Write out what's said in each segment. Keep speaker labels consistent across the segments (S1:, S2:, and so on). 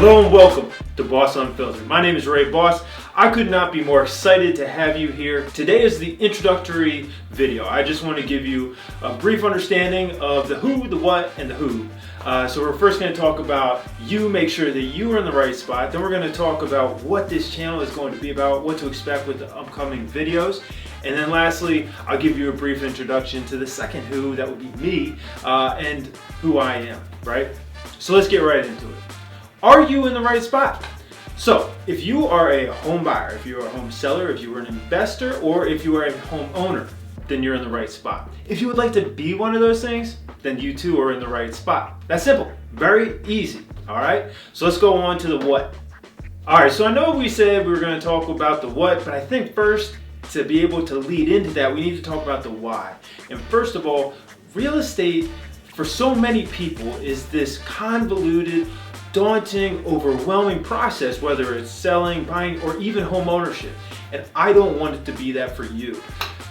S1: Hello and welcome to Boss Unfiltered. My name is Ray Boss. I could not be more excited to have you here. Today is the introductory video. I just want to give you a brief understanding of the who, the what, and the who. So we're first going to talk about you, make sure that you are in the right spot. Then we're going to talk about what this channel is going to be about, what to expect with the upcoming videos. And then lastly, I'll give you a brief introduction to the second who, that would be me, and who I am, right? So let's get right into it. Are you in the right spot? So if you are a home buyer, if you're a home seller, if you are an investor, or if you are a homeowner, then you're in the right spot. If you would like to be one of those things, then you too are in the right spot. That's simple, very easy, all right? So let's go on to the what. All right, so I know we said we were gonna talk about the what, but I think first, to be able to lead into that, we need to talk about the why. And first of all, real estate for so many people is this convoluted, daunting, overwhelming process, whether it's selling, buying, or even home ownership. And I don't want it to be that for you.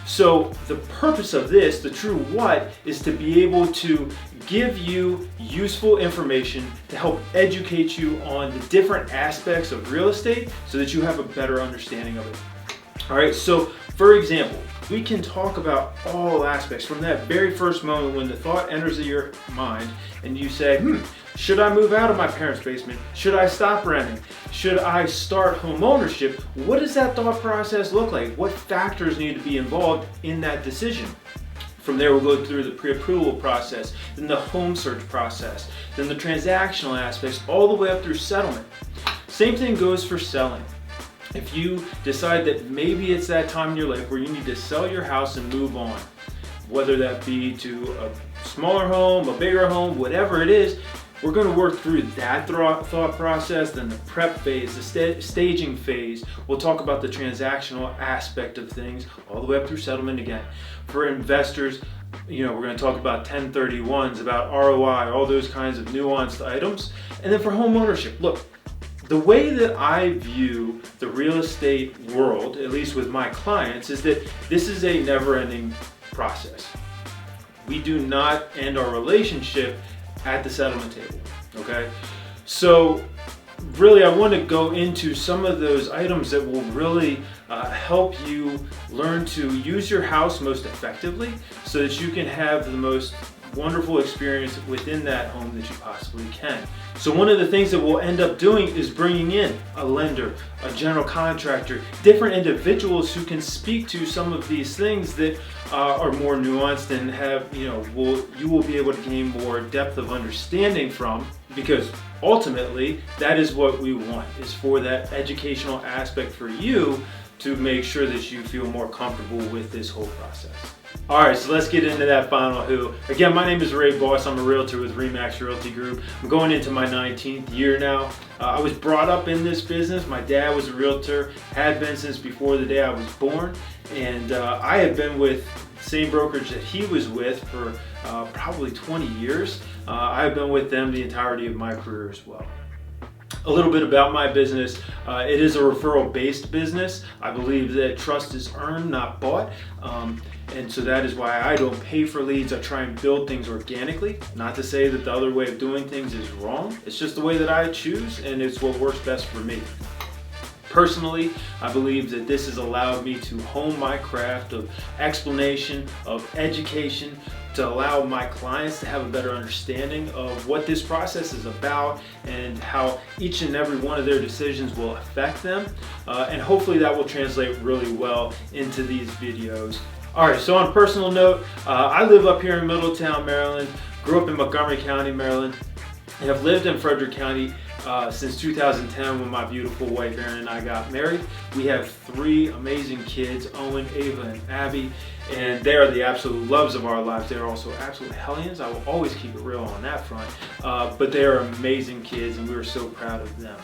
S1: So the purpose of this, the true what, is to be able to give you useful information to help educate you on the different aspects of real estate so that you have a better understanding of it. All right, so for example, we can talk about all aspects from that very first moment when the thought enters your mind and you say, should I move out of my parents' basement? Should I stop renting? Should I start home ownership? What does that thought process look like? What factors need to be involved in that decision? From there, we'll go through the pre-approval process, then the home search process, then the transactional aspects, all the way up through settlement. Same thing goes for selling. If you decide that maybe it's that time in your life where you need to sell your house and move on, whether that be to a smaller home, a bigger home, whatever it is, we're going to work through that thought process, then the prep phase, the staging phase. We'll talk about the transactional aspect of things, all the way up through settlement again. For investors, we're going to talk about 1031s, about ROI, all those kinds of nuanced items. And then for home ownership, look, the way that I view the real estate world, at least with my clients, is that this is a never-ending process. We do not end our relationship at the settlement table, okay? So really I want to go into some of those items that will really help you learn to use your house most effectively so that you can have the most wonderful experience within that home that you possibly can. So one of the things that we'll end up doing is bringing in a lender, a general contractor, different individuals who can speak to some of these things that are more nuanced and have, you will be able to gain more depth of understanding from, because ultimately that is what we want, is for that educational aspect for you to make sure that you feel more comfortable with this whole process. All right, so let's get into that final who. Again, my name is Ray Boss. I'm a realtor with Remax Realty Group. I'm going into my 19th year now. I was brought up in this business. My dad was a realtor, had been since before the day I was born, and I have been with the same brokerage that he was with for probably 20 years. I've been with them the entirety of my career as well. A little bit about my business. It is a referral-based business. I believe that trust is earned, not bought. And so that is why I don't pay for leads. I try and build things organically. Not to say that the other way of doing things is wrong. It's just the way that I choose, and it's what works best for me. Personally, I believe that this has allowed me to hone my craft of explanation, of education, to allow my clients to have a better understanding of what this process is about and how each and every one of their decisions will affect them. And hopefully that will translate really well into these videos. All right, so on a personal note, I live up here in Middletown, Maryland, grew up in Montgomery County, Maryland, and have lived in Frederick County since 2010 when my beautiful wife Erin and I got married. We have 3 amazing kids, Owen, Ava, and Abby, and they are the absolute loves of our lives. They are also absolute hellions. I will always keep it real on that front, but they are amazing kids and we are so proud of them.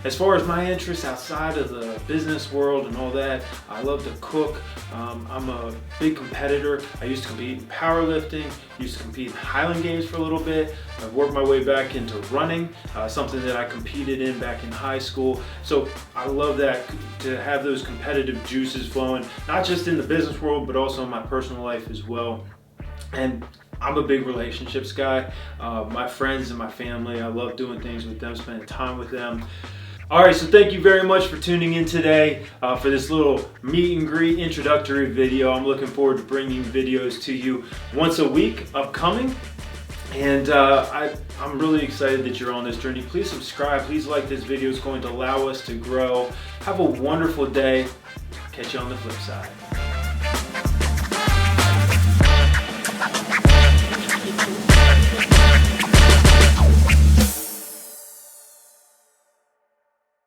S1: As far as my interests outside of the business world and all that, I love to cook. I'm a big competitor. I used to compete in powerlifting, used to compete in Highland Games for a little bit. I've worked my way back into running, something that I competed in back in high school. So I love that, to have those competitive juices flowing, not just in the business world, but also in my personal life as well. And I'm a big relationships guy. My friends and my family, I love doing things with them, spending time with them. All right, so thank you very much for tuning in today for this little meet and greet introductory video. I'm looking forward to bringing videos to you once a week upcoming. And I'm really excited that you're on this journey. Please subscribe. Please like this video. It's going to allow us to grow. Have a wonderful day. Catch you on the flip side.